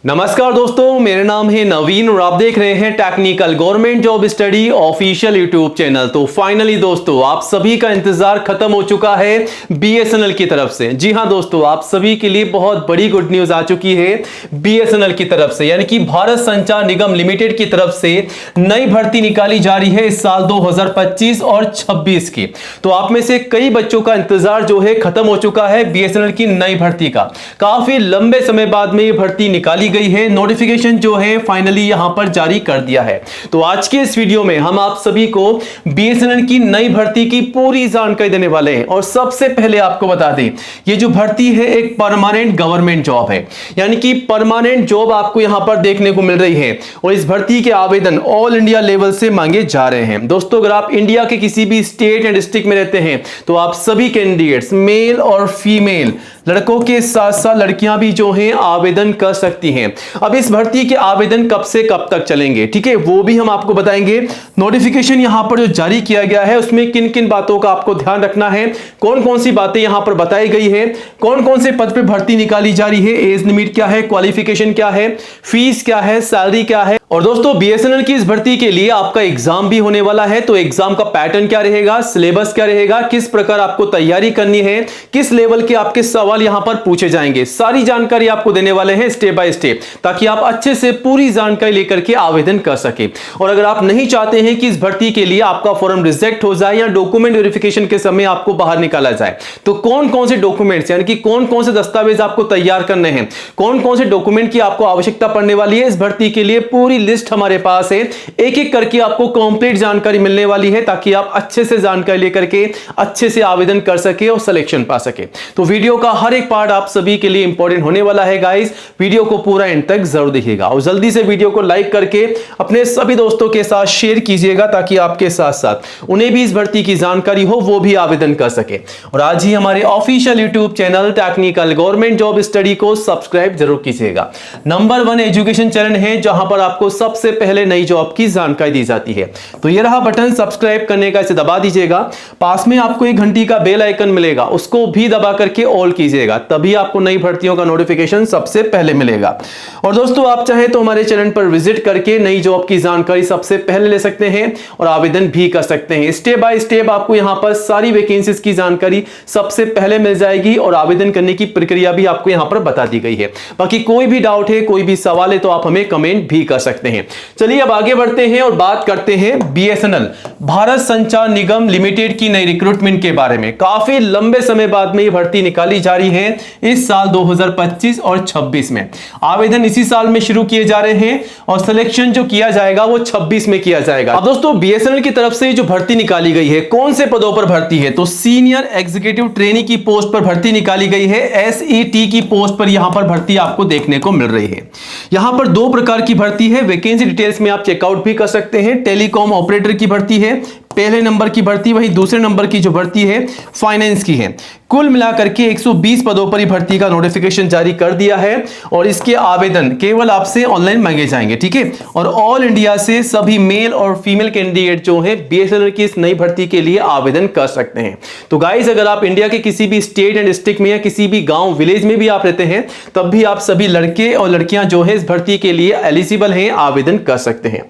नमस्कार दोस्तों, मेरा नाम है नवीन और आप देख रहे हैं technical government job study official YouTube channel. तो फाइनली दोस्तों, आप सभी का इंतजार खत्म हो चुका है बीएसएनएल की तरफ से। जी हां दोस्तों, आप सभी के लिए बहुत बड़ी गुड न्यूज आ चुकी है बीएसएनएल की तरफ से, यानी कि भारत संचार निगम लिमिटेड की तरफ से नई भर्ती निकाली जा रही है इस साल 2025 और 26 की। तो आप में से कई बच्चों का इंतजार जो है खत्म हो चुका है बीएसएनएल की नई भर्ती का। काफी लंबे समय बाद में ये भर्ती निकाली गई है, नोटिफिकेशन जो है फाइनली यहां पर जारी कर दिया है। तो आज के इस वीडियो में हम आप सभी को बीएसएनएल की नई भर्ती की पूरी जानकारी देने वाले हैं। और सबसे पहले आपको बता दें, ये जो भर्ती है एक परमानेंट गवर्नमेंट जॉब है, यानी कि परमानेंट जॉब आपको यहां पर देखने को मिल रही है। और इस भर्ती के आवेदन ऑल इंडिया लेवल से मांगे जा रहे हैं। दोस्तों, अगर आप इंडिया के किसी भी स्टेट या डिस्ट्रिक्ट में रहते हैं तो आप सभी कैंडिडेट्स मेल और फीमेल, लड़कों के साथ साथ लड़कियां भी जो हैं आवेदन कर सकती हैं। अब इस भर्ती के आवेदन कब से कब तक चलेंगे, ठीक है, वो भी हम आपको बताएंगे। नोटिफिकेशन यहां पर जो जारी किया गया है उसमें किन किन बातों का आपको ध्यान रखना है, कौन कौन सी बातें यहां पर बताई गई है, कौन कौन से पद पे भर्ती निकाली जा रही है, एज लिमिट क्या है, क्वालिफिकेशन क्या है, फीस क्या है, सैलरी क्या है। और दोस्तों, बीएसएनएल की इस भर्ती के लिए आपका एग्जाम भी होने वाला है। तो एग्जाम का पैटर्न क्या रहेगा, सिलेबस क्या रहेगा, किस प्रकार आपको तैयारी करनी है, किस लेवल के आपके सवाल यहां पर पूछे जाएंगे, सारी जानकारी आपको देने वाले हैं स्टेप बाय स्टेप, ताकि आप अच्छे से पूरी जानकारी लेकर के आवेदन कर सके। और अगर आप नहीं चाहते हैं कि इस भर्ती के लिए आपका फॉर्म रिजेक्ट हो जाए या डॉक्यूमेंट वेरिफिकेशन के समय आपको बाहर निकाला जाए, तो कौन कौन से डॉक्यूमेंट्स, यानी कि कौन कौन से दस्तावेज आपको तैयार करने हैं, कौन कौन से डॉक्यूमेंट की आपको आवश्यकता पड़ने वाली है, इस भर्ती के लिए पूरी लिस्ट हमारे पास है। एक एक करके आपको कंप्लीट जानकारी मिलने वाली है, ताकि आप अच्छे से जानकारी लेकर के अच्छे से आवेदन कर सके और सिलेक्शन पा सके। तो वीडियो का हर एक पार्ट आप सभी के लिए इंपॉर्टेंट होने वाला है गाइस। वीडियो को पूरा एंड तक जरूर देखिएगा और जल्दी से वीडियो को लाइक करके अपने सभी दोस्तों के साथ शेयर कीजिएगा, ताकि आपके साथ साथ उन्हें भी इस भर्ती की जानकारी हो, वो भी आवेदन कर सके। और आज ही हमारे official YouTube channel technical government job study को सब्सक्राइब जरूर कीजिएगा। नंबर 1 एजुकेशन चैनल है जहां पर आपको सबसे पहले नई जॉब की जानकारी दी जाती है। तो ये रहा बटन सब्सक्राइब करने का, इसे दबा दीजिएगा। पास में आपको एक घंटी का बेल आइकन मिलेगा, उसको भी दबा करके ऑल कीजिएगा, तभी आपको नई भर्तियों का नोटिफिकेशन सबसे पहले मिलेगा। और दोस्तों, आप चाहे तो हमारे चैनल पर विजिट करके नई जॉब की जानकारी सबसे पहले ले सकते हैं और आवेदन भी कर सकते हैं। स्टेप बाय स्टेप आपको यहां पर सारी वैकेंसीज की जानकारी सबसे पहले मिल जाएगी और आवेदन करने की प्रक्रिया भी आपको यहां पर बता दी गई है। बाकी कोई भी डाउट है, कोई भी सवाल है, तो आप हमें कमेंट भी कर सकते हैं। चलिए अब आगे बढ़ते हैं और बात करते हैं बीएसएनएल भारत संचार निगम लिमिटेड की नई रिक्रूटमेंट के बारे में। काफी लंबे समय बाद में ये भर्ती निकाली जा रही है इस साल 2025 और 26 में। आवेदन इसी साल में शुरू किए जा रहे हैं और सिलेक्शन जो किया जाएगा वो 26 में किया जाएगा। अब दोस्तों, बीएसएनएल की तरफ से जो भर्ती निकाली गई है, कौन से पदों पर भर्ती है, तो सीनियर एग्जीक्यूटिव ट्रेनी की पोस्ट पर भर्ती निकाली गई है। एसईटी की पोस्ट पर यहां पर भर्ती आपको देखने को मिल रही है। यहां पर 2 प्रकार की भर्ती है, वैकेंसी डिटेल्स में आप चेकआउट भी कर सकते हैं। टेलीकॉम ऑपरेटर की भर्ती है पहले नंबर की भर्ती, वहीं दूसरे नंबर की जो भर्ती है फाइनेंस की है। कुल मिलाकर के 120 पदों पर भर्ती का नोटिफिकेशन जारी कर दिया है और इसके आवेदन केवल आपसे ऑनलाइन मांगे जाएंगे, ठीक है। और ऑल इंडिया से सभी मेल और फीमेल कैंडिडेट जो है बीएसएनएल की इस नई भर्ती के लिए आवेदन कर सकते हैं। तो गाइस, अगर आप इंडिया के किसी भी स्टेट एंड डिस्ट्रिक्ट में या किसी भी गांव विलेज में भी आप रहते हैं, तब भी आप सभी लड़के और लड़कियां जो है इस भर्ती के लिए एलिजिबल हैं, आवेदन कर सकते हैं।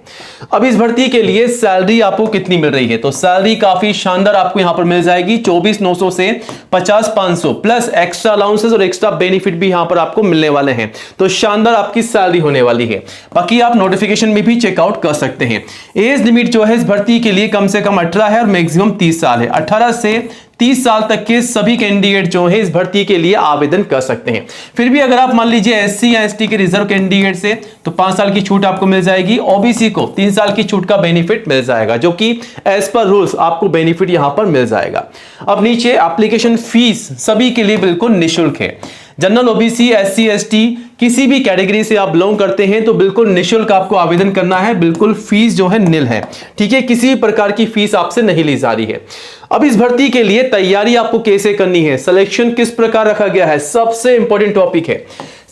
अब इस भर्ती के लिए सैलरी आपको कितनी मिल रही है, तो सैलरी काफी शानदार आपको यहां पर मिल जाएगी। 24,900 से 50,500 प्लस एक्स्ट्रा अलाउंसेस और एक्स्ट्रा बेनिफिट भी यहां पर आपको मिलने वाले हैं। तो शानदार आपकी सैलरी होने वाली है। बाकी आप नोटिफिकेशन में भी चेकआउट कर सकते हैं। एज लिमिट जो है इस भर्ती के लिए कम से कम 18 है और मैक्सिमम 30 साल है। 18 से 30 साल तक के सभी कैंडिडेट जो है इस भर्ती के लिए आवेदन कर सकते हैं। फिर भी अगर आप मान लीजिए एससी या एसटी के रिजर्व कैंडिडेट से, तो 5 साल की छूट आपको मिल जाएगी। ओबीसी को 3 साल की छूट का बेनिफिट मिल जाएगा, जो कि एज पर रूल्स आपको बेनिफिट यहां पर मिल जाएगा। अब नीचे एप्लीकेशन फीस सभी के लिए बिल्कुल निःशुल्क है। जनरल, ओबीसी, एससी, एसटी किसी भी कैटेगरी से आप बिलोंग करते हैं तो बिल्कुल निःशुल्क आपको आवेदन करना है। बिल्कुल फीस जो है निल है, ठीक है, किसी भी प्रकार की फीस आपसे नहीं ली जा रही है। अब इस भर्ती के लिए तैयारी आपको कैसे करनी है, सिलेक्शन किस प्रकार रखा गया है, सबसे इंपॉर्टेंट टॉपिक है।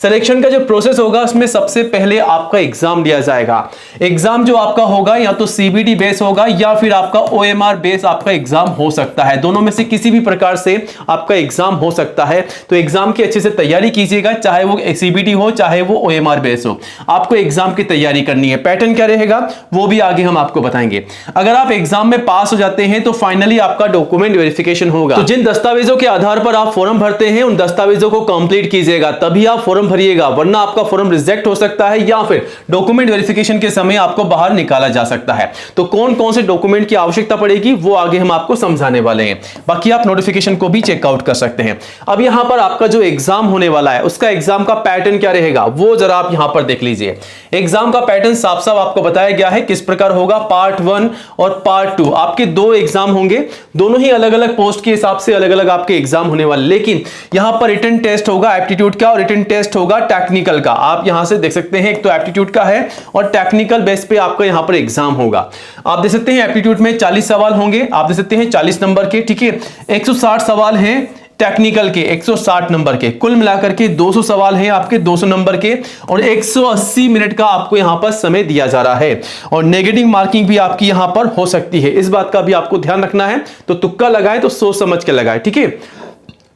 सिलेक्शन का जो प्रोसेस होगा उसमें सबसे पहले आपका एग्जाम लिया जाएगा। एग्जाम जो आपका होगा या तो सीबीटी बेस होगा या फिर आपका ओएमआर बेस आपका एग्जाम हो सकता है। दोनों में से किसी भी प्रकार से आपका एग्जाम हो सकता है। तो एग्जाम की अच्छे से तैयारी कीजिएगा, चाहे वो सीबीटी हो चाहे वो ओएमआर बेस हो, आपको एग्जाम की तैयारी करनी है। पैटर्न क्या रहेगा वो भी आगे हम आपको बताएंगे। अगर आप एग्जाम में पास हो जाते हैं तो फाइनली आपका डॉक्यूमेंट वेरिफिकेशन होगा। तो जिन दस्तावेजों के आधार पर आप फॉर्म भरते हैं उन दस्तावेजों को कंप्लीट कीजिएगा, तभी आप फॉर्म भरिएगा, वरना आपका फॉर्म रिजेक्ट हो सकता है या फिर डॉक्यूमेंट वेरिफिकेशन के समय आपको बाहर निकाला जा सकता है। तो कौन कौन से डॉक्यूमेंट की आवश्यकता पड़ेगी वो आगे हम आपको समझाने वाले हैं। बाकी आप नोटिफिकेशन को भी चेकआउट कर सकते हैं। अब यहां पर आपका जो एग्जाम होने वाला है उसका एग्जाम का पैटर्न क्या रहेगा वो जरा आप यहां पर देख लीजिए। एग्जाम का पैटर्न साफ साफ आपको बताया गया है किस प्रकार होगा। पार्ट 1 और पार्ट 2 आपके दो एग्जाम होंगे, दोनों ही अलग अलग पोस्ट के हिसाब से अलग अलग आपके एग्जाम होने वाले। लेकिन यहां पर रिटन टेस्ट होगा एप्टीट्यूड का और रिटन टेस्ट होगा टेक्निकल का। आप यहां से देख सकते हैं एक तो एप्टीट्यूड का है और टेक्निकल बेस पे आपका यहां पर एग्जाम होगा। आप देख सकते हैं एप्टीट्यूड में 40 सवाल होंगे, आप देख सकते हैं 40 नंबर के, ठीक है। 160 सवाल हैं टेक्निकल के, 160 नंबर के, कुल मिलाकर के 200 सवाल हैं आपके 200 नंबर के और 180 मिनट का आपको यहां पर समय दिया जा रहा है। और नेगेटिव मार्किंग भी आपकी यहां पर हो सकती है, इस बात का भी आपको ध्यान रखना है। तो तुक्का लगाए तो सोच समझ के लगाए, ठीक है।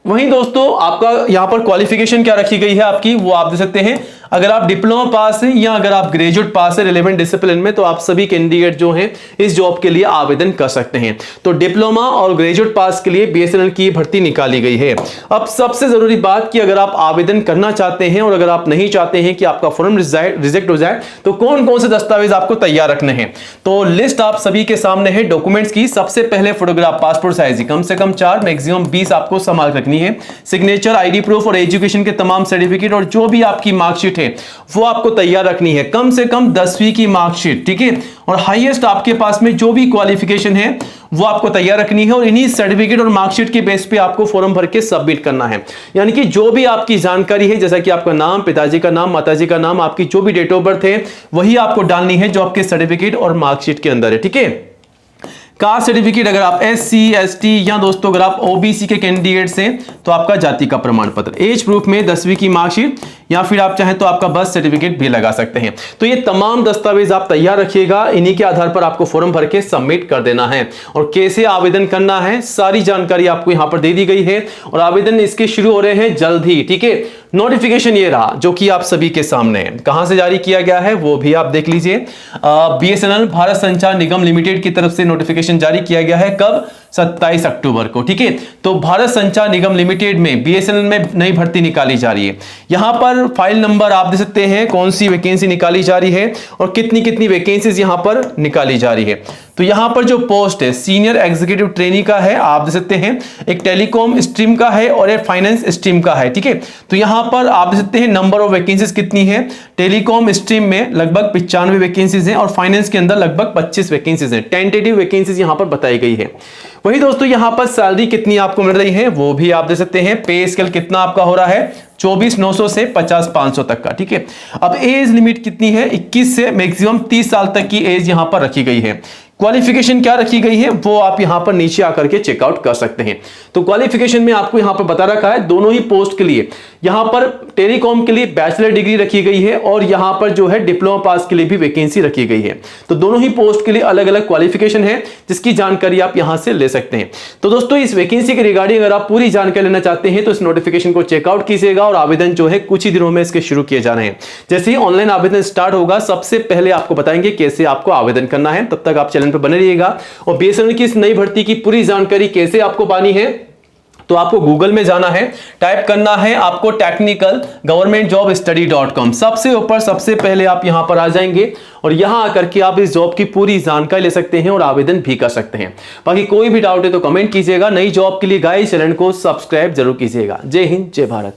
वहीं दोस्तों आपका यहां पर क्वालिफिकेशन क्या रखी गई है आपकी वो आप देख सकते हैं। अगर आप डिप्लोमा पास हैं या अगर आप ग्रेजुएट पास है रिलेवेंट डिसिप्लिन में तो आप सभी कैंडिडेट जो हैं इस जॉब के लिए आवेदन कर सकते हैं। तो डिप्लोमा और ग्रेजुएट पास के लिए बीएसएनएल की भर्ती निकाली गई है। अब सबसे जरूरी बात कि अगर आप आवेदन करना चाहते हैं और अगर आप नहीं चाहते हैं कि आपका फॉर्म रिजेक्ट हो जाए तो कौन कौन से दस्तावेज आपको तैयार रखने हैं, तो लिस्ट आप सभी के सामने है डॉक्यूमेंट्स की। सबसे पहले फोटोग्राफ पासपोर्ट साइज कम से कम 4 मैक्सिमम 20 आपको संभाल रखनी है। सिग्नेचर, आईडी प्रूफ और एजुकेशन के तमाम सर्टिफिकेट और जो भी आपकी मार्कशीट है वो आपको तैयार रखनी है। कम से कम 10वीं की मार्कशीट, ठीक है। और हाईएस्ट आपके पास में जो भी क्वालिफिकेशन है वो आपको तैयार रखनी है और इन्हीं सर्टिफिकेट और मार्कशीट के बेस पे आपको फॉर्म भर के सबमिट करना है। यानी कि जो भी आपकी जानकारी है जैसा कि आपका नाम, पिताजी का नाम, माताजी का नाम, आपकी जो भी डेट ऑफ बर्थ है वही आपको डालनी है जो आपके सर्टिफिकेट और मार्कशीट के अंदर है, ठीक है। कास्ट सर्टिफिकेट अगर आप SC ST या दोस्तों अगर आप OBC के कैंडिडेट्स हैं तो आपका जाति का प्रमाण पत्र, एज प्रूफ में 10वीं की मार्कशीट या फिर आप चाहें तो आपका बर्थ सर्टिफिकेट भी लगा सकते हैं। तो ये तमाम दस्तावेज आप तैयार रखिएगा, इन्हीं के आधार पर आपको फॉर्म भर के सबमिट कर देना है। और कैसे आवेदन करना है सारी जानकारी आपको यहां पर दे दी गई है और आवेदन इसके शुरू हो रहे हैं जल्द ही, ठीक है। नोटिफिकेशन ये रहा जो कि आप सभी के सामने है, कहां से जारी किया गया है वो भी आप देख लीजिए। BSNL भारत संचार निगम लिमिटेड की तरफ से नोटिफिकेशन जारी किया गया है। कब? 27 अक्टूबर को, ठीक है। तो भारत संचार निगम लिमिटेड में BSNL में नई भर्ती निकाली जा रही है। यहां पर फाइल नंबर आप देख सकते हैं कौन सी वैकेंसी निकाली जा रही है और कितनी कितनी वैकेंसीज यहां पर निकाली जा रही है। तो यहां पर जो पोस्ट है सीनियर एग्जीक्यूटिव ट्रेनी का है, आप देख सकते हैं, एक टेलीकॉम स्ट्रीम का है और एक फाइनेंस स्ट्रीम का है, ठीक है। तो यहां पर आप देख सकते हैं नंबर ऑफ वैकेंसीज कितनी है। टेलीकॉम स्ट्रीम में लगभग 95 वैकेंसीज हैं और फाइनेंस के अंदर लगभग 25 वैकेंसीज हैं। टेंटेटिव वैकेंसीज यहां पर बताई गई है। वही दोस्तों यहां पर सैलरी कितनी आपको मिल रही है वो भी आप देख सकते हैं। पे स्केल कितना आपका हो रहा है 24,900 से 50,500 तक का, ठीक है। अब एज लिमिट कितनी है 21 से मैक्सिमम 30 साल तक की एज यहां पर रखी गई है। क्वालिफिकेशन क्या रखी गई है वो आप यहां पर नीचे आकर के चेकआउट कर सकते हैं। तो क्वालिफिकेशन में आपको यहां पर बता रखा है दोनों ही पोस्ट के लिए। यहां पर टेलीकॉम के लिए बैचलर डिग्री रखी गई है और यहां पर जो है डिप्लोमा पास के लिए भी वैकेंसी रखी गई है। तो दोनों ही पोस्ट के लिए अलग अलग क्वालिफिकेशन है जिसकी जानकारी आप यहां से ले सकते हैं। तो दोस्तों इस वैकेंसी के रिगार्डिंग अगर आप पूरी जानकारी लेना चाहते हैं तो इस नोटिफिकेशन को चेकआउट कीजिएगा और आवेदन जो है कुछ ही दिनों में इसके शुरू किए जा रहे हैं। जैसे ही ऑनलाइन आवेदन स्टार्ट होगा सबसे पहले आपको बताएंगे कैसे आपको आवेदन करना है। तब तक आप चैनल पर बने रहिएगा और बीएसएनएल की इस नई भर्ती की पूरी जानकारी कैसे आपको पानी है तो आपको गूगल में जाना है, टाइप करना है आपको टेक्निकल गवर्नमेंट जॉब स्टडी.com। सबसे ऊपर सबसे पहले आप यहां पर आ जाएंगे और यहां आकर के आप इस जॉब की पूरी जानकारी ले सकते हैं और आवेदन भी कर सकते हैं। बाकी कोई भी डाउट है तो कमेंट कीजिएगा। नई जॉब के लिए गाइस चैनल को सब्सक्राइब जरूर कीजिएगा। जय हिंद, जय भारत।